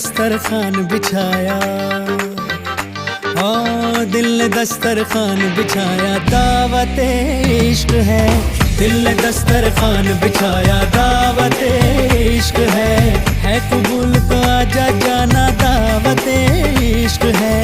दस्तरखान बिछाया, ओ दिल ने दस्तरखान बिछाया, दावत इश्क है। दिल ने दस्तरखान बिछाया, दावत इश्क है कबूल तो आजा जाना, दावत इश्क है।